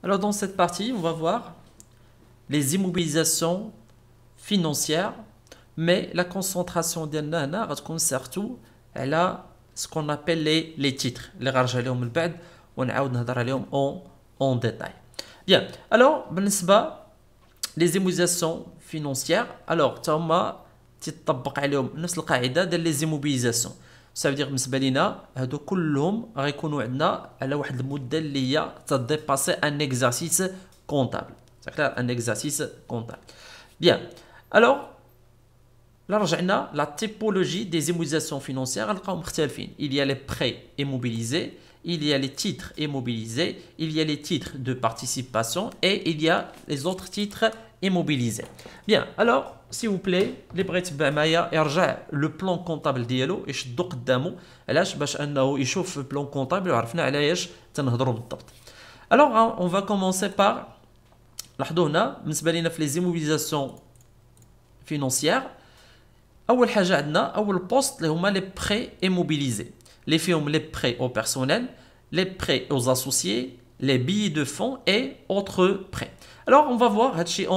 Alors dans cette partie, on va voir les immobilisations financières, mais la concentration ديالنا هنا غتكون surtout على ce qu'on appelle les titres اللي غنرجع لهم من بعد ونعاود نهضر عليهم en détail. Bien. Alors بالنسبة les immobilisations financières, alors تاهما تطبق عليهم نفس القاعدة ديال les immobilisations. Ça veut dire بالنسبة لينا هادو كلهم غيكونوا عندنا على واحد المدة اللي هي تديباسي ان exercice comptable. C'est clair, un exercice comptable. Bien. Alors là رجعنا la typologie des immobilisations financières غنلقاو مختلفين. Il y a les prêts immobilisés, il y a les titres immobilisés, il y a les titres de participation et il y a les autres titres immobilisés. Bien, alors s'il vous plaît اللي بغى يتبع معايا يرجع لو بلان كونطابل ديالو يشدو قدامو علاش باش انه يشوف بلان كونطابل وعرفنا علاش تنهضروا بالضبط. Alors on va commencer par لاحظوا هنا بالنسبه لينا في لي زيموبيليزاسيون فينونسيير اول حاجه عندنا اول بوست اللي هما لي بري ايموبيليزي اللي فيهم لي بري او بيرسونيل لي بري aux associés les billets de fonds et autres prêts. Alors on va voir هادشي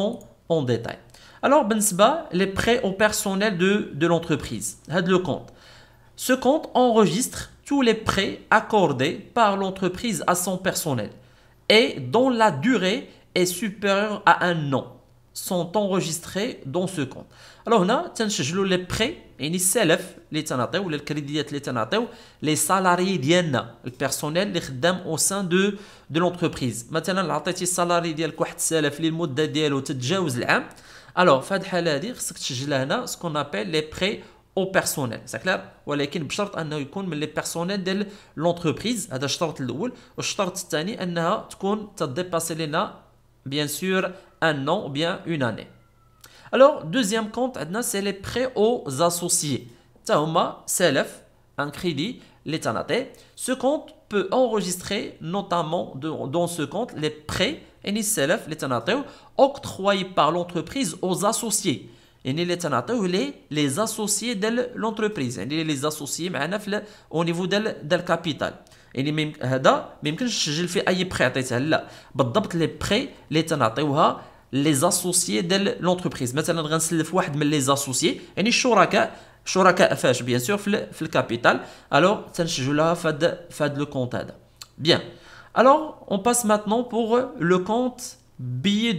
en détail. Alors بالنسبه les prêts au personnel de l'entreprise هاد le compte. Ce compte enregistre tous les prêts accordés par l'entreprise à son personnel et dont la durée est supérieure à un an sont enregistrés dans ce compte. Alors هنا تنسجلوا لي بري يعني السلف اللي تنعطيو ولا الكريديات اللي تنعطيو لي سالاري ديالنا البيرسونيل اللي خدام او سان دو لونتربريز. مثلا عطيتي السالاري ديالك واحد السلف اللي المده ديالو تتجاوز العام. الوغ في هذه الحاله هذه خصك تسجلها هنا سكون ابل لي بري او بيرسونيل سا كلير ولكن بشرط انه يكون من لي بيرسونيل ديال لونتربريز. هذا الشرط الاول. والشرط الثاني انها تكون تديباسي لنا bien sûr un an ou bien une année. Alors, deuxième compte, c'est les prêts aux associés. Tahoma, self, un crédit, l'état. Ce compte peut enregistrer notamment dans ce compte les prêts et les self, l'état, octroyés par l'entreprise aux associés. Et les associés de l'entreprise. Les associés au niveau de capital. يعني هذا ما يمكنش تسجل فيه اي بري عطيتها لا بالضبط لي بري اللي تنعطيوها لي زاسوسيي ديال لونتربريز. مثلا غنسلف واحد من لي زاسوسيي يعني الشركاء فاش بيان سور في الكابيتال الوغ تنسجلوها في هذا لو كونت هذا. بيان الوغ اون باس ماتنون بور لو كونت بيي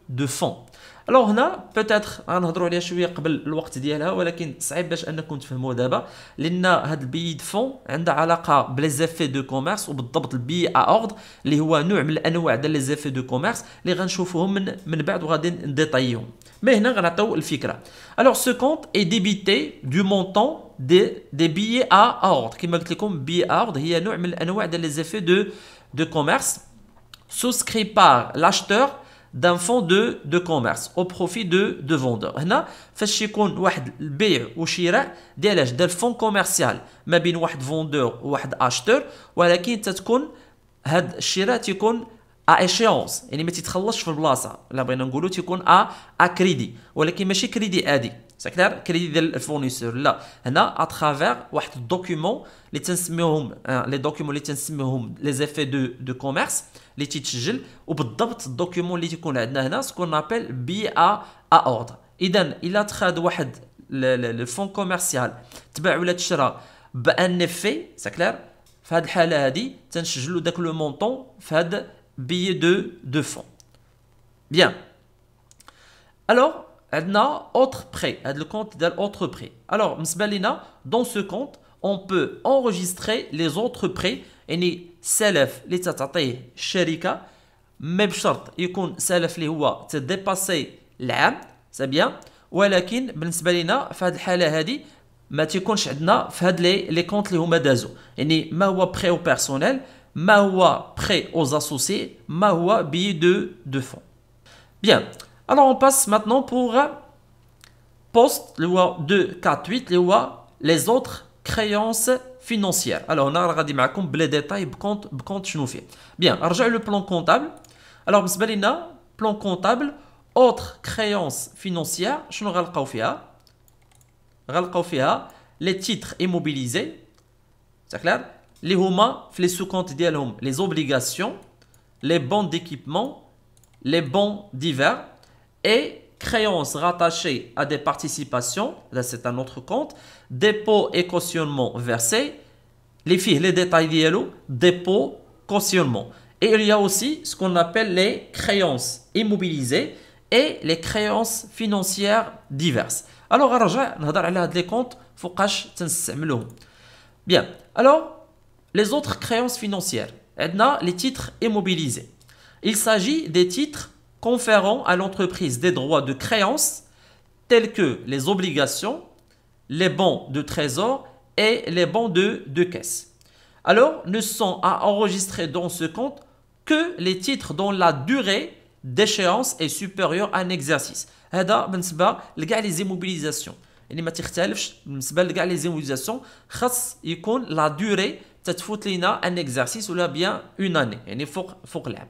دو فون. الوغ هنا بوتيتر غنهضروا عليها شويه قبل الوقت ديالها ولكن صعيب باش انكم تفهموا دابا لان هاد البي دو فون عندها علاقه بلي زيفي دو كوميرس وبالضبط البي ا اوردر اللي هو نوع من الانواع ديال لي زيفي دو كوميرس اللي غنشوفوهم من بعد وغادي نديطايهم. مي هنا غنعطيو الفكره. الوغ سو كونت اي ديبيتي دو مونطون دي بيي ا اوردر كما قلت لكم بي ا اوردر هي نوع من الانواع ديال لي زيفي دو كوميرس souscrit par l'acheteur d'un fonds de commerce au profit de vendeur. هنا فاش يكون واحد البيع وشراء ديال فون كوميرسيال ما بين واحد فوندور وواحد اشتور ولكن تتكون هاد الشراء تيكون ا ايشيونس يعني ما تيتخلصش في البلاصه لا بغينا نقولوا تيكون ا كريدي ولكن ماشي كريدي عادي سكلير كريدي ديال الفورنيسور لا هنا اترافير واحد الدوكيومون اللي تنسميوهم لي دوكيومون اللي تنسميوهم لي زيفي دو كوميرس اللي تيتسجل وبالضبط الدوكيومون اللي تيكون عندنا هنا سكون ابل بي ا اوردر. اذا الا تخاد واحد لو فون كوميرسيال تباع ولا تشرى بان افي سكلير في هذه الحاله هذه تنسجلوا داك لو مونطون في هذا بي دو فون. بيان الوغ عندنا autre prêt هذا الكونت ديال autre prêt. alors بالنسبه لينا dans ce compte on peut enregistrer les autres prêts يعني سلف اللي تعطيه الشركه ما بشرط يكون سلف اللي هو تديباسي العام سا بيان ولكن بالنسبه لينا في هذه الحاله هذه ما تيكونش عندنا في هاد لي كونت اللي هما دازو يعني ما هو بري او بيرسونيل ما هو بري aux associés ما هو بي دو فون. Bien. Alors on passe maintenant pour post le 248 les autres créances financières. Alors on a regardé معكم بلي ديتاي بكونت شنو فيه. Bien, نرجع لو بلان كونطابل. Alors بالنسبه لنا بلان كونطابل autres créances financières شنو غنلقاو فيها؟ غنلقاو فيها les titres immobilisés. C'est clair؟ اللي هما في لي سو كونت ديالهم les obligations les bons d'équipement, les bons divers et créances rattachées à des participations, là c'est un autre compte, dépôt et cautionnement versés, les filles, les détails dialogue, dépôt, cautionnement. Et il y a aussi ce qu'on appelle les créances immobilisées et les créances financières diverses. Alors, نرجع نهضر على هاد les comptes فوقاش تنستعملوهم. Bien. Alors, les autres créances financières. عندنا les titres immobilisés. Il s'agit des titres conférant à l'entreprise des droits de créance tels que les obligations, les bons de trésor et les bons de caisse. Alors, ne sont à enregistrer dans ce compte que les titres dont la durée d'échéance est supérieure à un exercice. هذا بالنسبة لكاع les immobilisations. يعني ما تختلفش بالنسبة لكاع les immobilisations خاص يكون la durée تتفوت لينا un exercice ولا bien une année يعني فوق العام.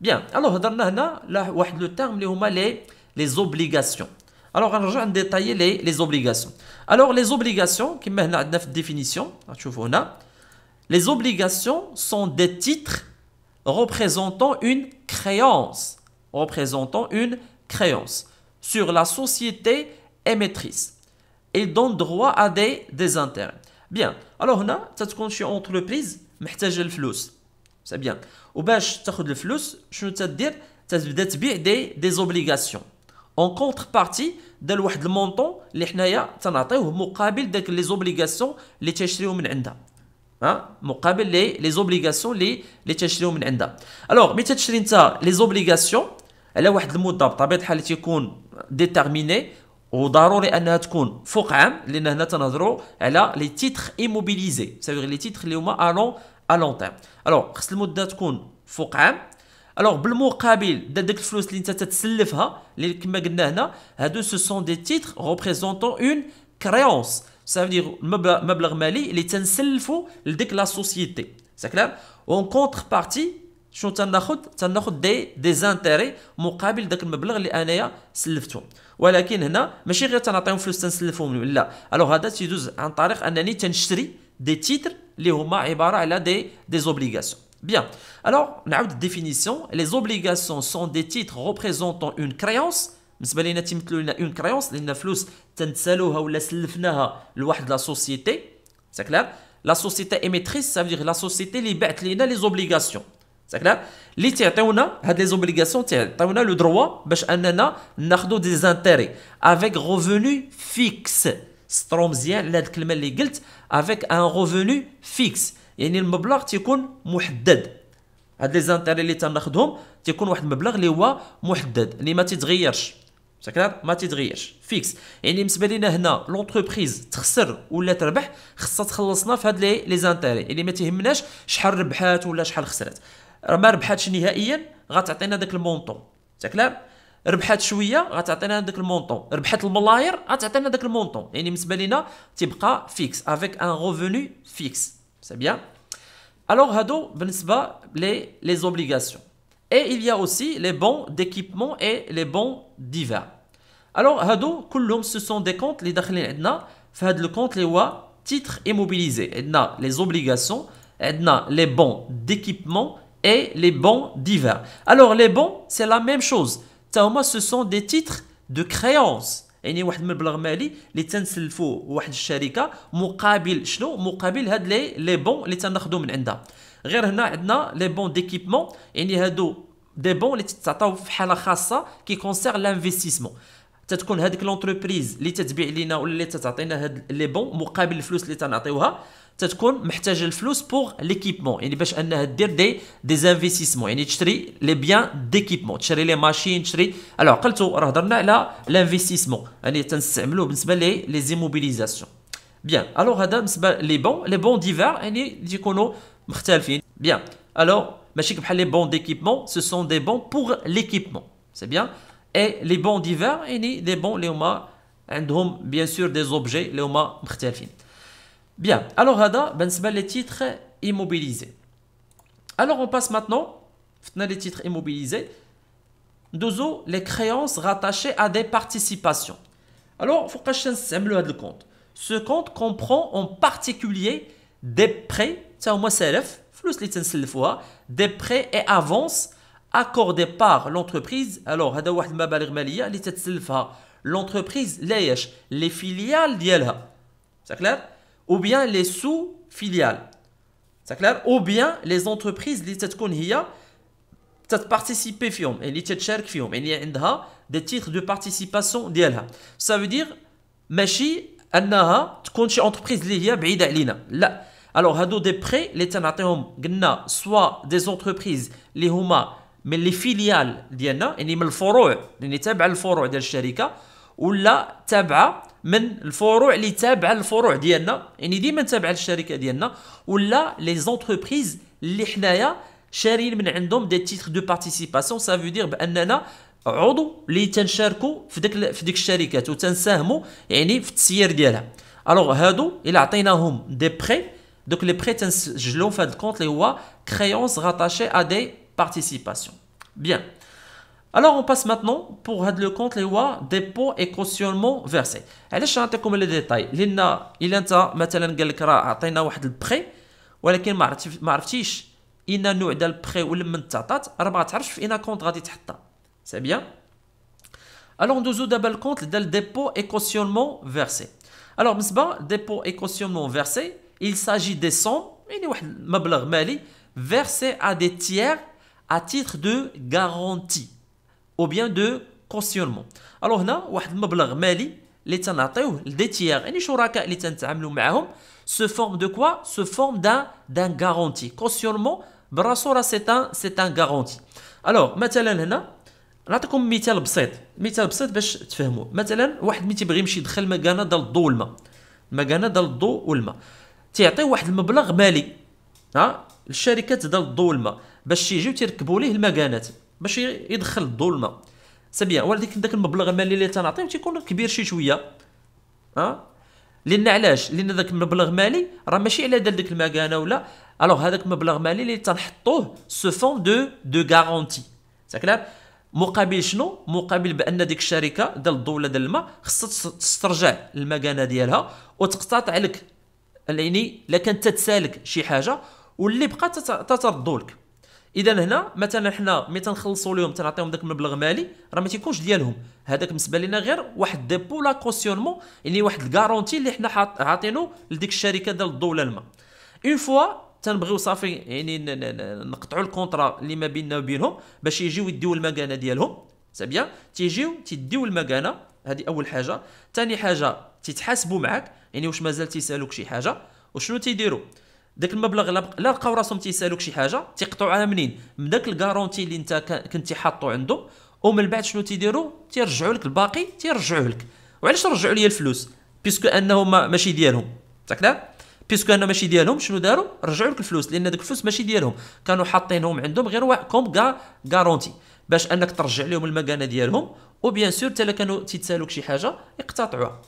Bien, alors هضرنا هنا على واحد لو terme اللي هما les obligations. Alors غنرجع نديتايي les obligations. Alors les obligations كما هنا عندنا في الديفينيسيون غتشوفوا هنا les obligations sont des titres représentant une créance sur la société émettrice et donnent droit à des intérêts. Bien, alors هنا تتكون شي entreprise محتاجه الفلوس. C'est bien. وباش تاخذ الفلوس شنو تدير؟ تبدا تبيع des obligations. En contrepartie ديال واحد المونطون اللي حنايا تنعطيوه مقابل داك les obligations اللي تشريو من عندها. مقابل les obligations اللي تشريو من عندها. الوغ ملي تشري انت les obligations على واحد المده بطبيعه الحال تيكون ديتيرميني وضروري انها تكون فوق عام لان هنا تنهضروا على لي تيتر ايموبيليزي سافيغ لي تيتر اللي هما ا لون تيرم. الوغ خص المده تكون فوق عام. الوغ بالمقابل داك الفلوس اللي انت تتسلفها اللي كما قلنا هنا هادو سو سون دي تيتر ريبريزونطون اون كريونس. Ça veut dire مبلغ مالي اللي تنسلفو لديك لا سوسيتي. سي كلار. اون كونتربارتي شنو تناخذ دي زانتيري مقابل داك المبلغ اللي انايا سلفتهم. ولكن هنا ماشي غير تنعطيهم فلوس تنسلفهم لا. الوغ هذا تيدوز عن طريق انني تنشري دي تيتر اللي هما عباره على دي زوبليغاسيون. Bien. Alors, نعاود الديفينيسيون. Les obligations sont des titres représentant une créance. بالنسبه لينا تيمثلوا لنا اون كريونس لان فلوس تنتسالوها ولا سلفناها لواحد لا سوسيتي. سي كلار. لا سوسيتي ايميتريس سافيغ لا سوسيتي اللي باعت لينا لي زوبليغاسيون. سي كلار. اللي تعطيونا هاد لي زوبليغاسيون تعطيونا لو دروا باش اننا ناخذوا دي زانتيري افيك ريفونو فيكس. سطرو مزيان على هاد الكلمه اللي قلت افيك ان ريفونو فيكس يعني المبلغ تيكون محدد. هاد لي زانتيري اللي تناخذهم تيكون واحد المبلغ اللي هو محدد اللي ما تيتغيرش. سكلار ما تيتغيرش فيكس. يعني بالنسبه لينا هنا لونتربريز تخسر ولا تربح خصها تخلصنا في هاد لي زانتيري اللي ما تيهمناش شحال ربحات ولا شحال خسرات. ما ربحاتش نهائيا غتعطينا داك المونطون. سكلار. ربحات شويه غتعطينا داك المونطون. ربحات الملاير غتعطينا داك المونطون. يعني بالنسبه لينا تيبقى فيكس افيك ان ريفونو فيكس. سي بيان. Alors, هادو بالنسبة les obligations. Et il y a aussi les bons d'équipement et les bons divers. Alors, هادو كلهم ce sont des comptes اللي داخلين عندنا في هاد الكونت اللي هو titre immobilisé. عندنا les obligations, عندنا les bons d'équipement et les bons divers. Alors, les bons, c'est la même chose. تاهما ce sont des titres de créance. يعني واحد المبلغ مالي اللي تنسلفوه واحد الشركه مقابل شنو؟ مقابل هاد لي بون اللي تناخذو من عندها. غير هنا عندنا لي بون ديكيبمون يعني هادو دي بون اللي تتعطاو في حاله خاصه كي كونسير لانفستيسمون. تتكون هذيك لونتربريز اللي تتبيع لينا ولا اللي تتعطينا هاد لي بون مقابل الفلوس اللي تنعطيوها تتكون محتاجه الفلوس بوغ ليكيبمون يعني باش انها دير دي زانفستيسمون يعني تشري لي بيان ديكيبمون تشري لي ماشين تشري. الو عقلتو راه هضرنا على لانفستيسمون يعني تنستعملوه بالنسبه لي زيموبيليزاسيون. بيان الو هذا بالنسبه لي بون ديفير يعني تيكونوا مختلفين. بيان الو ماشي بحال لي بون ديكيبمون سو سون دي بون بوغ ليكيبمون. سي بيان. اي لي بون ديفير يعني دي بون اللي هما عندهم بيان سور دي زوبجي اللي هما مختلفين. Bien, alors هذا بالنسبة les titres immobilisés. Alors on passe maintenant, les titres immobilisés, ندوزو les créances rattachées à des participations. Alors, فوقاش نستعملو هذا الكونت. Ce compte comprend en particulier des prêts, تا هما سلف, فلوس اللي تنسلفوها, des prêts et avances accordé par l'entreprise. Alors هذا واحد المبالغ ماليه اللي تتسلفها l'entreprise لايش les filiales ديالها. C'est clair? Ou bien les sous-filiales. C'est clair? Ou bien les entreprises اللي تتكون هي تتبارتيسيبي فيهم اللي تتشارك فيهم يعني عندها des titres de participation ديالها. Ça veut dire ماشي انها تكون شي entreprise اللي هي بعيده علينا لا. alors هادو دي بري اللي تنعطيهم قلنا سوا دي زونتربريز اللي هما من لي فيليال ديالنا يعني من الفروع اللي تابعه للفروع ديال الشركه ولا تابعه من الفروع اللي تابعه للفروع ديالنا يعني ديما تابعه للشركه ديالنا ولا لي زونتربريز اللي حنايا شارين من عندهم دي تيتر دو بارتيسيباسيون. سا فو دير باننا عضو اللي تنشاركوا في ديك الشركات وتنساهموا يعني في التسيير ديالها. الوغ هادو الا عطيناهم دي بري دوك لي بري تنسجلوهم في هذا الكونت اللي هو créance rattachée à des participations. Bien. Alors on passe maintenant pour هذا le compte اللي هو dépôt et cautionnement versé. علاش نعطيكم لي ديتاي؟ لان الا انت مثلا قال لك راه عطينا واحد البري ولكن ما عرفتيش اين نوع ديال البري ولا من تعطات راه ما تعرفش في اين كونت غادي تحطها. C'est bien. Alors ندوزو دابا الكونت ديال dépôt et cautionnement versé. Alors بالنسبه dépôt et cautionnement versé il s'agit des sommes يعني واحد المبلغ مالي versé à des tiers à titre de garantie ou bien de cautionnement. alors هنا واحد المبلغ مالي اللي تنعطيوه لدي تيير يعني شركاء اللي تنتعاملوا معاهم se forme de quoi se forme d'un garantie. cautionnement براسو راه c'est un garantie. alors مثلا هنا نعطيكم مثال بسيط باش تفهموا. مثلا واحد ملي تيبغي يمشي يدخل مكانه ديال الضوء والماء والماء تيعطي واحد المبلغ مالي الشركات ديال الضوء والماء باش يجيو تيركبوا ليه المكانات باش يدخل الضوء والماء. سبيان ولكن داك المبلغ المالي اللي تنعطيو تيكون كبير شويه لان علاش لان داك المبلغ المالي راه ماشي على ديك المكانه ولا الوغ هذاك المبلغ المالي اللي تنحطوه سو فون دو غارونتي. ساكلار مقابل شنو؟ مقابل بان ديك الشركه ديال الضوء ولا ديال الماء خصها تسترجع المكانه ديالها وتقتطع لك يعني الا كانت تتسالك شي حاجه واللي بقى تتردوا لك. اذا هنا مثلا حنا ملي تنخلصوا لهم تنعطيهم داك المبلغ المالي راه ما تيكونش ديالهم هذاك بالنسبه لنا غير واحد ديبو لا كوسيونمون يعني واحد الكارونتي اللي حنا عاطينو لديك الشركه ديال الضوء ولا الماء. اون فوا تنبغيو صافي يعني نقطعوا الكونطرا اللي ما بيننا وبينهم باش يجيو يديو المكانه ديالهم. سابيان تيجيو تيديو المكانه هذه اول حاجه. ثاني حاجه تيتحاسبوا معاك يعني واش مازال تيسالوك شي حاجه وشنو تيديروا داك المبلغ لا لقاو راسهم تيسالوك شي حاجه تيقطعوها منين من داك الكارونتي اللي انت كنتي حاطو عنده ومن بعد شنو تيديروا تيرجعوا لك الباقي تيرجعوه لك. وعلاش رجعوا لي الفلوس؟ بيسكو انه ماشي ديالهم. تاكلا بيسكو انه ماشي ديالهم شنو داروا؟ رجعوا لك الفلوس لان داك الفلوس ماشي ديالهم كانوا حاطينهم عندهم غير كوم كارونتي باش انك ترجع لهم المكانه ديالهم وبيان سور حتى كانوا تيتسالوك شي حاجه يقتطعوها.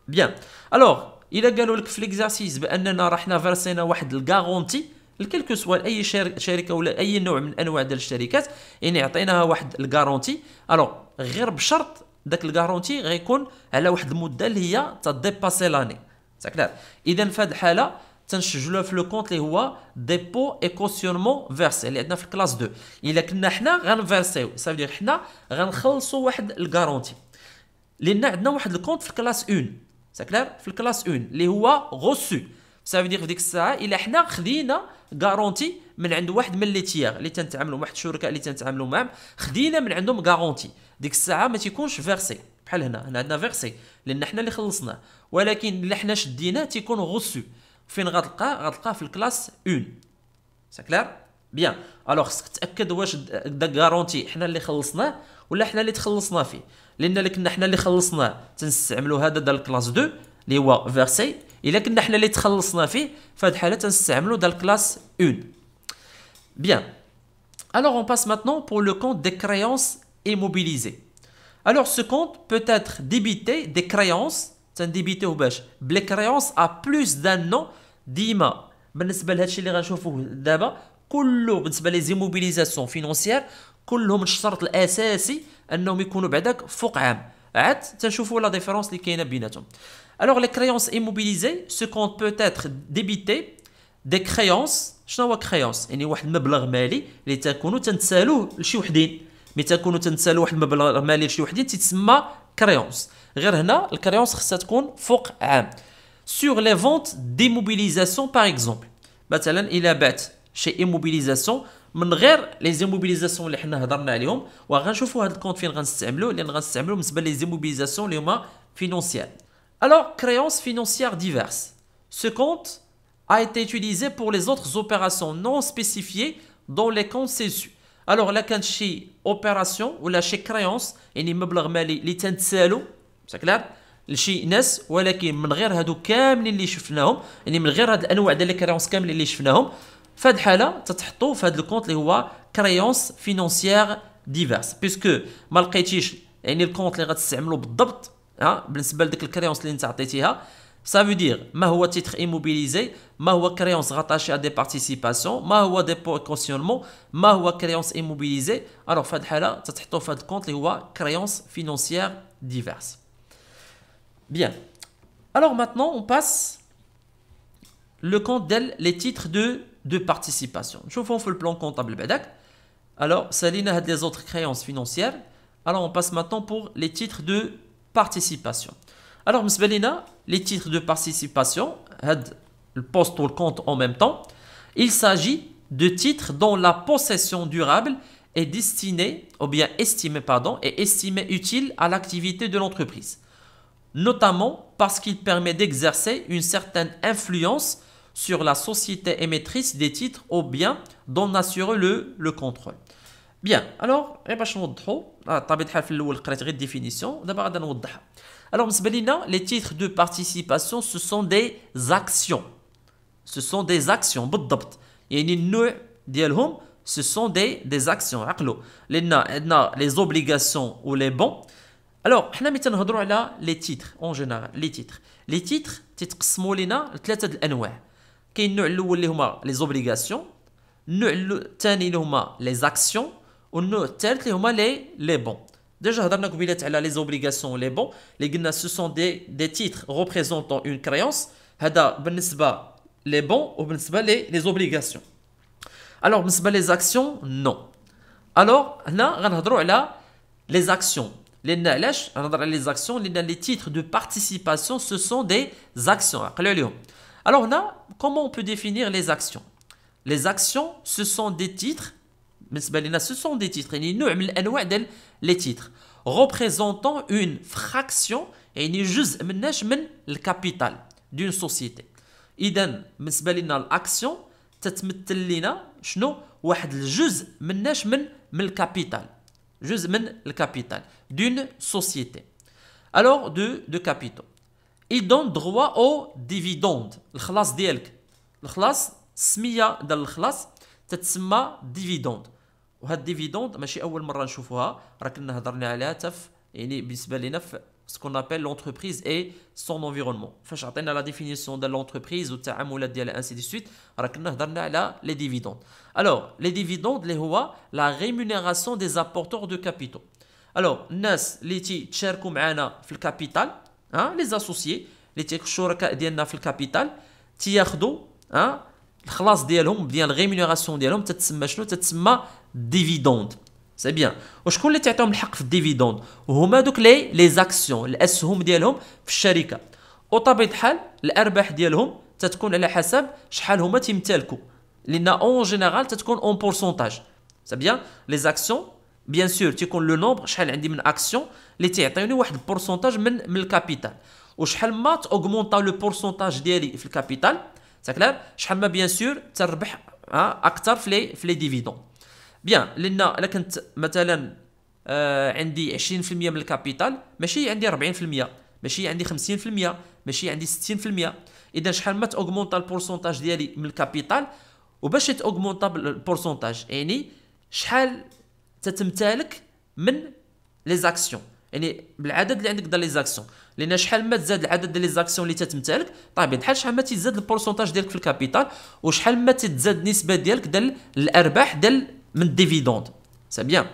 بيان الوغ الا قالوا لك في ليكزارسيس باننا راه حنا فيرسينا واحد الكارونتي لكلكو سوا اي شركه ولا اي نوع من انواع ديال الشركات يعني عطيناها واحد الكارونتي الوغ غير بشرط داك الكارونتي غيكون على واحد المده اللي هي تديباسي لاني. ساكلار اذا في هذه الحاله تنسجلوها في لو كونت اللي هو ديبو اي كوسيونمون فيرسي اللي عندنا في الكلاس 2. الا كنا حنا غنفيرسيو صافي حنا غنخلصوا واحد الكارونتي لان عندنا واحد الكونت في الكلاس 1. ساكلار في الكلاس 1 اللي هو غوسو. صافي دير في ديك الساعه الا حنا خدينا كارونتي من عند واحد من لي تيير اللي تنتعاملوا واحد الشركاء اللي تنتعاملوا معاهم خدينا من عندهم كارونتي ديك الساعه ما تيكونش فيرسي بحال هنا عندنا فيرسي لان حنا اللي خلصناه ولكن اللي حنا شديناه تيكون غوسو. فين غتلقاه في الكلاس 1. ساكلار بيان الوغ خصك تاكد واش داك كارونتي حنا اللي خلصناه ولا حنا اللي تخلصنا فيه لان اللي كنا حنا اللي خلصناه تنستعملوا هذا ديال الكلاس 2 اللي هو فيرسي. الا كنا حنا اللي تخلصنا فيه فهاد الحاله تنستعملوا ديال الكلاس 1. Bien. Alors on passe maintenant pour le compte des créances immobilisées. Alors ce compte peut être débité des créances تنديبيتوه باش بلي كريونس ا بلوس دان نو. ديما بالنسبه لهادشي اللي غنشوفوه دابا كله بالنسبه لي زيموبيليزاسيون فينونسيير كلهم الشرط الاساسي انهم يكونوا بعداك فوق عام. عاد تنشوفوا لا ديفيرونس اللي كاينه بيناتهم. Alors les créances immobilisées, ce compte peut être débité دي كريونس. شنو هو كريونس؟ يعني واحد المبلغ مالي اللي تكونوا تنتسالوه لشي وحدين. ملي تكونوا تنتسالوا واحد المبلغ مالي لشي وحدين تيتسمى كريونس. غير هنا الكريونس خصها تكون فوق عام. sur les ventes d'immobilisation par exemple. مثلا الى بعت شي immobilisation من غير لي زيموبيليزاسيون اللي حنا هضرنا عليهم، وغنشوفوا هذا الكونت فين غنستعملوه، لان غنستعملوه بالنسبه لي زيموبيليزاسيون اللي هما فينونسيير. Alors, créances financières diverses. Ce compte a été utilisé pour les autres opérations non spécifiées dans les comptes CSU. Alors, là, كانت شي opération ولا شي créance يعني مبلغ مالي اللي تنتسالو بشكل لشي ناس، ولكن من غير هادو كاملين اللي شفناهم، يعني من غير هاد الانواع ديال الكريونس كاملين اللي شفناهم، في هاد الحاله تتحطوا في هاد الكونت اللي هو كريونس فينونسيير ديفيرس، بيسكو ما لقيتيش يعني الكونت اللي غتستعملو بالضبط بالنسبه لديك الكريونس اللي انت عطيتيها. Ça veut dire ما هو تيتر immobilisé، ما هو كريونس rattaché à des participations، ما هو dépôt et cautionnement، ما هو كريونس immobilisé. alors في هاد الحاله تتحطوا في هاد الكونت اللي هو كريونس فينونسيير ديفيرس. Bien. Alors maintenant, on passe le compte les titres de participation. Je vous fais le plan comptable. Alors, ça a les autres créances financières. Alors, on passe maintenant pour les titres de participation. Alors, les titres de participation, le poste ou le compte en même temps, il s'agit de titres dont la possession durable est destinée, ou bien estimée, pardon, est estimée utile à l'activité de l'entreprise, notamment parce qu'il permet d'exercer une certaine influence sur la société émettrice des titres ou bien d'en assurer le contrôle. Bien, alors, باش نوضحوا طبيعة الحال في الأول قريت غير définition، دابا غادي نوضحها. Alors, بالنسبة لينا les titres de participation ce sont des actions. Ce sont des actions بالضبط. يعني النوع ديالهم ce sont des actions. عقلوا لأن عندنا les obligations ou les bons. Alors, حنا ملي تنهضروا على لي تيتر اون جينيرال، لي تيتر تيتقسموا لينا لثلاثه الانواع. كاين النوع الاول اللي هما لي زوبليغاسيون، النوع الثاني اللي هما لي زاكسيون، والنوع الثالث اللي هما لي بون. ديجا هضرنا قبيلات على لي زوبليغاسيون لي بون اللي قلنا سو سون دي تيتر ريبريزونطون اون كريونس، هذا بالنسبه لي بون وبالنسبه لي زوبليغاسيون. الوغ بالنسبه لي زاكسيون نو. الوغ هنا غنهضروا على لي زاكسيون. لأن علاش نهضر على لي زاكسيون؟ لأن لي تيتر دو بارتيسيباسيون سو سون دي زاكسيون. عقلوا عليهم. Alors هنا comment on peut définir les actions؟ Les actions ce sont des titres، بالنسبة لنا ce sont des titres، يعني نوع من الأنواع ديال لي تيتر représentant une fraction، يعني جزء مناش من الكابيتال d'une société. إذا بالنسبة لنا الأكسيون تتمثل لنا شنو؟ واحد الجزء مناش من الكابيتال. جزء من الكابيتال d'une société. Alors de capitaux. Il donne droit au dividende. الخلاص ديالك، الخلاص السميه ديال الخلاص تتسمى ديفيدوند. وهاد الديفيدوند ماشي اول مره نشوفوها، راه كنا هضرنا عليها حتى يعني بالنسبه لنا في سكون ابل لونتربريز اي سون انفيرونمون. فاش عطينا لا ديفينيسيون ديال لونتربريز والتعاملات ديالها انسي دي سويت، راه كنا هضرنا على لي ديفيدوند. الوغ لي ديفيدوند اللي هو لا ريمونيراسيون دي زابورتور دو كابيتال. الوغ الناس اللي تيشاركوا معنا في الكابيتال، لي زاسوسيي اللي تيكونوا الشركاء ديالنا في الكابيتال، تياخذوا الخلاص ديالهم ديال الريمونيراسيون ديالهم تتسمى شنو؟ تتسمى ديفيدوند. سي بيان. وشكون اللي تعطيهم الحق في الديفيدوند؟ هما دوك لي زاكسيون، الاسهم ديالهم في الشركه. وطبيعه الحال الارباح ديالهم تتكون على حسب شحال هما تيمتلكوا، لان اون جينيرال تتكون اون بورسونتاج. سي بيان. لي زاكسيون بيان سور تيكون لو نومبر، شحال عندي من اكسيون اللي تيعطيوني واحد البورسونتاج من الكابيتال، وشحال ما تاوغمونطا لو بورسونتاج ديالي في الكابيتال ساكلار، شحال ما بيان سور تربح اكثر في لي ديفيدوند. بيان. لان الا كنت مثلا عندي 20% من الكابيتال، ماشي عندي 40%، ماشي عندي 50%، ماشي عندي 60%. اذا شحال ما تاوغمونطا البورسونتاج ديالي من الكابيتال، وباش تاوغمونطا البورسونتاج يعني شحال تتمتلك من لي زاكسيون، يعني بالعدد اللي عندك ديال لي زاكسيون. لان شحال ما تزاد العدد ديال لي زاكسيون اللي تتمتلك، طبيعي الحال شحال ما تزاد البورسونتاج ديالك في الكابيتال، وشحال ما تتزاد النسبه ديالك ديال الارباح ديال من الديفيدوند. سي بيان.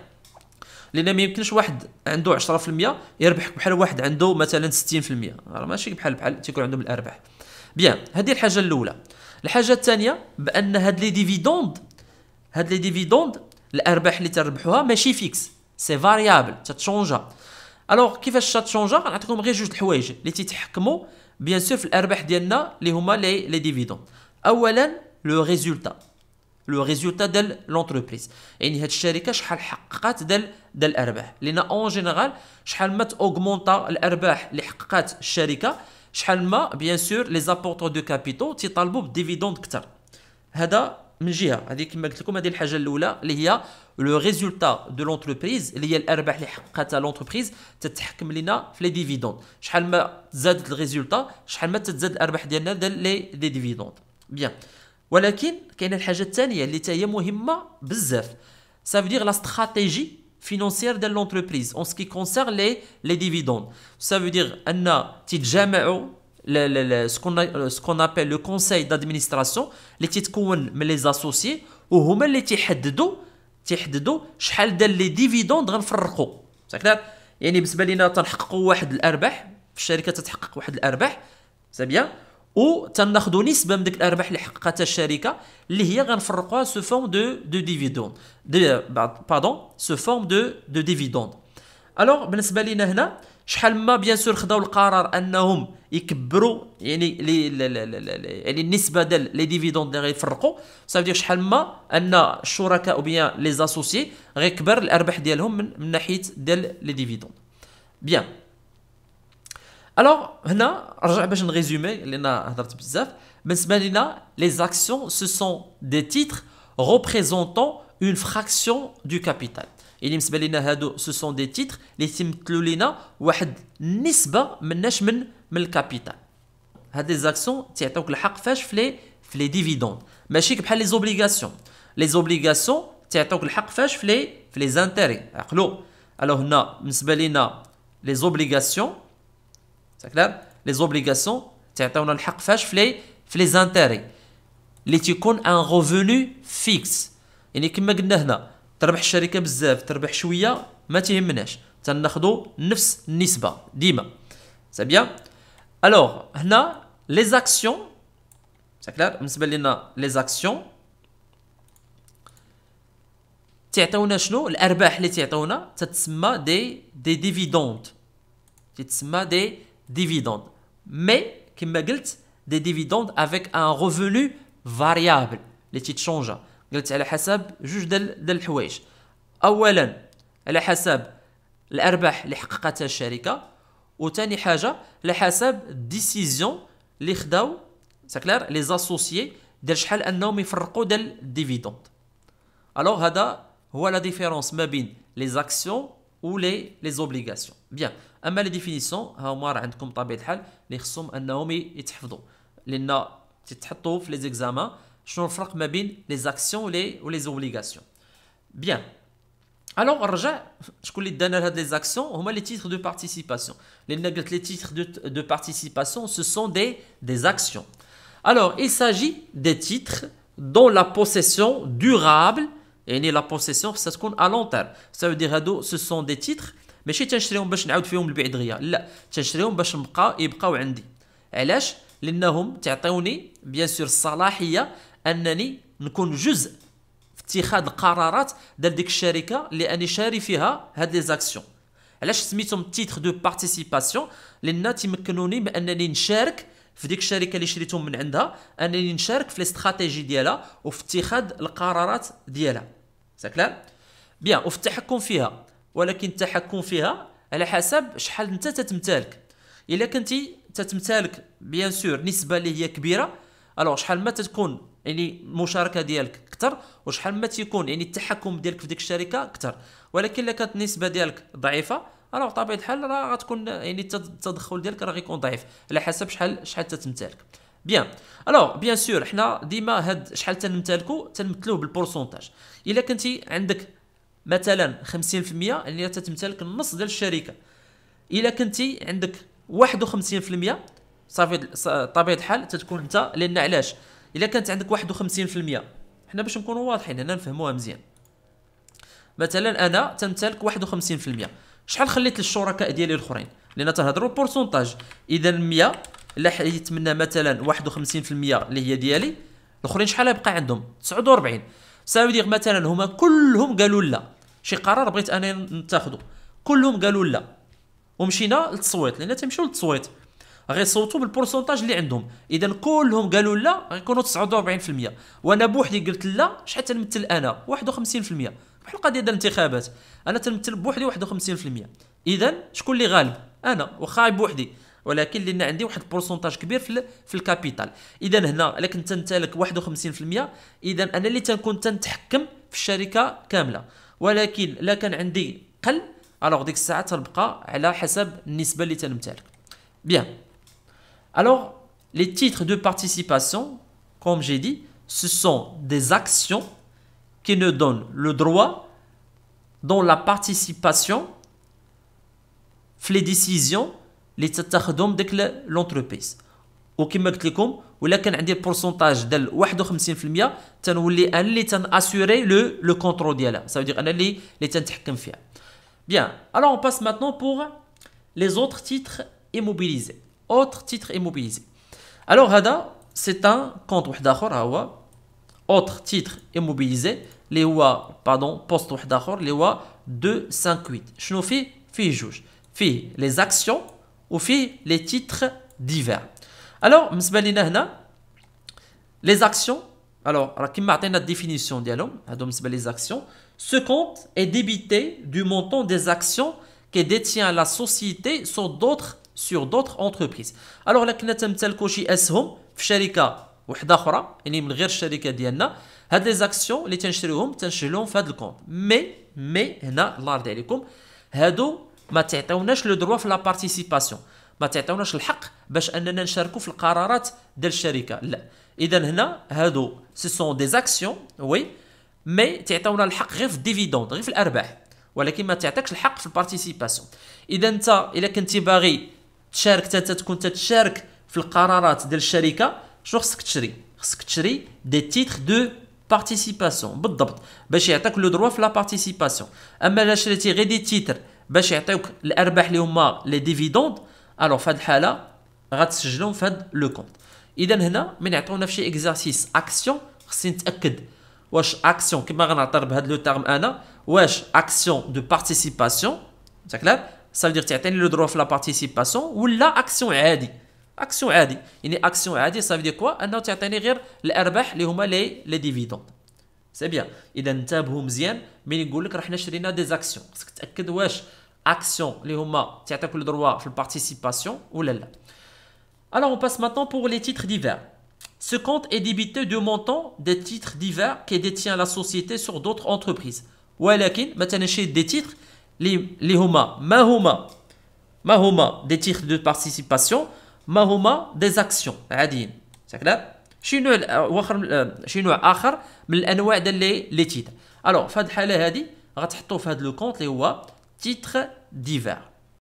لان ما يمكنش واحد عنده 10% يربح بحال واحد عنده مثلا 60%، راه ماشي بحال تيكون عندهم الارباح. بيان. هذه الحاجه الاولى. الحاجه الثانيه بان هاد لي ديفيدوند الارباح اللي تربحوها ماشي فيكس، سي فاريابل تتشونجا. الوغ كيفاش تتشونجا؟ غنعطيكم غير جوج الحوايج اللي تيتحكموا بيان سور في الارباح ديالنا اللي هما لي ديفيدوند. اولا لو ريزولتا ديال لونتربريز، يعني هاد الشركه شحال حققات ديال الارباح، لان اون جينيرال شحال ما اوغمونطا الارباح اللي حققات الشركه شحال ما بيان سور لي زابورتور دو كابيتو تيطالبوا بالديفيدوند اكثر. هذا من جهه، هذه كما قلت لكم هذه الحاجه الاولى اللي هي لو ريزولتا دو لونتربريز، اللي هي الارباح اللي حققتها لونتربريز تتحكم لنا في لي ديفيدوند. شحال ما زادت الريزولتا شحال ما تتزاد الارباح ديالنا ديال لي ديفيدوند. بيان، ولكن كاينه الحاجه الثانيه اللي هي مهمه بزاف، ça veut dire la stratégie financière de l'entreprise en ce qui concerne les dividendes. Ça veut dire ان تتجمعوا ce qu'on appelle le conseil d'administration اللي تتكون من les associés وهما اللي تيحددوا شحال ديال لي ديفيدوند غنفرقوا. يعني بالنسبه لينا تنحققوا واحد الارباح في الشركه، تتحقق واحد الارباح سي بيان، و تناخذوا نسبه من ديك الارباح اللي حققتها الشركه اللي هي غنفرقوها سو فورم دو ديفيدوند سو فورم دو ديفيدوند. الوغ بالنسبه لينا هنا شحال ما بيان سور خداو القرار انهم يكبروا يعني يعني النسبه ديال لي ديفيدوند اللي غيفرقوا، صافي شحال ما ان الشركاء بيان لي زاسوسيي غيكبر الارباح ديالهم من ناحيه ديال لي ديفيدوند. بيان، الوغ هنا رجع باش نريزومي لان هضرت بزاف. بالنسبه لينا لي زاكسيون سو سون دي تيتر ريبريزونطون اون فراكسيون دو كابيتال، يعني بالنسبه لينا هادو سو سون دي تيتر اللي تيمثلوا لينا واحد النسبه مناش من الكابيتال. هاد لي زاكسيون تيعطيوك الحق فاش في لي ديفيدوند، ماشي بحال لي زوبليغاسيون تيعطيوك الحق فاش في لي زانتيري. عقلوا، الوغ هنا بالنسبه لينا لي زوبليغاسيون سي كلير، لي زوبليغاسيون تعطيونا الحق فاش في لي زانتيري اللي تيكون ان ريفونو فيكس، يعني كما قلنا هنا تربح الشركه بزاف تربح شويه ما تيهمناش، تناخذوا نفس النسبه ديما سي بيان. الوغ هنا لي زاكسيون سي كلير، بالنسبه لنا لي زاكسيون تعطيونا شنو؟ الارباح اللي تعطيونا تتسمى دي ديفيدوند، تتسمى دي ديفيدوند، مي كما قلت دي ديفيدوند افيك ان ريفونو فاريابل اللي تيتشونجا. قلت على حسب جوج ديال الحوايج، اولا على حسب الارباح اللي حققتها الشركه، وثاني حاجه على حسب الديسيزيون اللي خداو سا كلير لي زاسوسيي ديال شحال انهم يفرقوا ديال الديفيدوند. الوغ هذا هو لا ديفيرونس ما بين لي زاكسيون و لي زوبليغاسيون. بيان، اما لي ديفينيسيون ها هما راه عندكم طبيعه الحال اللي خصهم انهم يتحفظوا، لان تتحطوا في لي زيكزامان شنو الفرق ما بين لي زاكسيون و لي زوبليغاسيون. بيان، الوغ نرجع شكون اللي دانا هاد لي زاكسيون؟ هما لي تيتر دو بارتيسيباسيون، لان قلت لي تيتر دو بارتيسيباسيون سو سون دي actions. Alors il s'agit des titres dont la possession durable، يعني لا بوسيسيون خصها تكون ا لون تيرم، ça veut dire هادو سو سون دي تيتر ماشي تنشريهم باش نعاود فيهم البيع دغيا، لا تنشريهم باش يبقاو عندي. علاش؟ لانهم تعطيوني بيان سور الصلاحيه انني نكون جزء في اتخاذ القرارات ديال ديك الشركه اللي اني شاري فيها هاد لي زاكسيون. علاش سميتهم تيتر دو بارتيسيباسيون؟ لان تيمكنوني بانني نشارك في ديك الشركه اللي شريتهم من عندها، انني نشارك في الاستراتيجي ديالها وفي اتخاذ القرارات ديالها سا كلير. بيان، وفي التحكم فيها، ولكن التحكم فيها على حسب شحال انت تتمتلك. الا كنتي تتمتلك بيان سور نسبه اللي هي كبيره، الوغ شحال ما تكون يعني المشاركه ديالك اكثر، وشحال ما تيكون يعني التحكم ديالك في ديك الشركه اكثر. ولكن الا كانت النسبه ديالك ضعيفه، الوغ طبيعه الحال راه غتكون يعني التدخل ديالك راه غيكون ضعيف على حسب شحال تتمتلك. بيان، الوغ بيان سور حنا ديما هاد شحال تنمثلوه بالبورسونتاج. الا كنتي عندك مثلا 50% يعني تتمتلك النص ديال الشركه. الا كنتي عندك 51% صافي طبيعه الحال تتكون انت، لان علاش؟ الا كانت عندك 51%، حنا باش نكونوا واضحين هنا نفهموها مزيان، مثلا انا تمتلك 51%، شحال خليت للشركاء ديالي الاخرين؟ لان تنهضروا بورسونتاج. اذا 100 الا حيدت منها مثلا 51% اللي هي ديالي، الاخرين شحال يبقى عندهم 49 سا دير مثلا هما كلهم قالوا لا شي قرار بغيت انا نتاخذه كلهم قالوا لا ومشينا للتصويت لان تمشيو للتصويت غيصوتوا بالبورسونتاج اللي عندهم اذا كلهم قالوا لا غيكونوا 49% وانا بوحدي قلت لا شحال تنمثل انا 51% بحال القضيه ديال الانتخابات انا تنمثل بوحدي 51% اذا شكون اللي غالب انا واخا بوحدي ولكن لان عندي واحد البورسونتاج كبير في الكابيتال اذا هنا الا كنت نتالك 51% اذا انا اللي تنكون تنتحكم في الشركه كامله ولكن لا كان عندي قل الوغ ديك الساعه تنبقى على حسب النسبه اللي تنمتلك بيان. Alors, les titres de participation, comme j'ai dit, ce sont des actions qui nous donnent le droit dans la participation في les décisions اللي تتخذهم ديك l'entreprise. وكما قلت لكم ولا كان عندي البورسونتاج ديال 51% تنولي انا اللي تناسوري لو كونترول ديالها ça veut dire انا اللي تنتحكم فيها. Bien. Alors on passe maintenant pour les autres titres immobilisés. Autres titres immobilisés. Alors هذا c'est un compte واحد اخر ها هو autre titre immobilisé اللي هو بوست واحد اخر اللي هو 258 شنو فيه جوج فيه les actions وفيه les titres divers. Alors بالنسبه لينا هنا les actions alors راه كيما عطينا الديفينيسيون ديالهم هادو بالنسبه les actions. Ce compte est débité du montant des actions que détient la société sur d'autres entreprises. Alors, là, كنا تمتلكوا شي اسهم في شركه وحده اخرى يعني من غير الشركه ديالنا هاد لي زاكسيون اللي تنشريوهم تنشريوهم في هاد الكونت مي هنا الله يرضي عليكم هادو ما تعطيوناش لو دروا في لا بارتيسيباسيون ما تعطيوناش الحق باش اننا نشاركوا في القرارات ديال الشركه لا اذا هنا هادو سي سون دي زاكسيون وي مي تعطيونا الحق غير في الديفيدوند غير في الارباح ولكن ما تعطيكش الحق في البارتيسيباسيون. اذا انت الا كنتي باغي تشارك تكون تشارك في القرارات ديال الشركه شنو خصك تشري؟ خصك تشري دي تيتر دو بارتيسيباسيون بالضبط باش يعطيك لو دروا في لا بارتيسيباسيون. اما الا شريتي غير دي تيتر باش يعطيوك الارباح اللي هما لي ديفيدوند الوغ في هذه الحاله غتسجلهم في هذا لو كونت. اذا هنا من يعطيونا في شي اكزارسيس اكسيون خصني نتاكد واش اكسيون كما غنعتبر بهذا لو تيرم انا واش اكسيون دو بارتيسيباسيون سا كلار ça veut dire تعطيني لو دروا في لا بارتيسيباسيون ولا اكسيون عادي يعني اكسيون عادي ça veut dire كوا انه تعطيني غير الارباح اللي هما لي ديفيدوند سي بيان. اذا انتبهوا مزيان ملي نقول لك راه حنا شرينا دي زاكسيون خصك تاكد واش اكسيون اللي هما تعطيك لو دروا في البارتيسيباسيون ولا لا. Alors on passe maintenant pour les titres divers. Ce compte est débité du montant des titres divers que détient la société sur d'autres entreprises. ولكن مثلا شي دي تيتر اللي هما ما هما دي تيتر دو بارتيسيباسيون ما هما دي زاكسيون عاديين ساكلا شي نوع اخر من الانواع ديال لي تيتر. الوغ في هذه الحاله هذه غتحطوه في هذا لو كونت اللي هو تيتر ديفير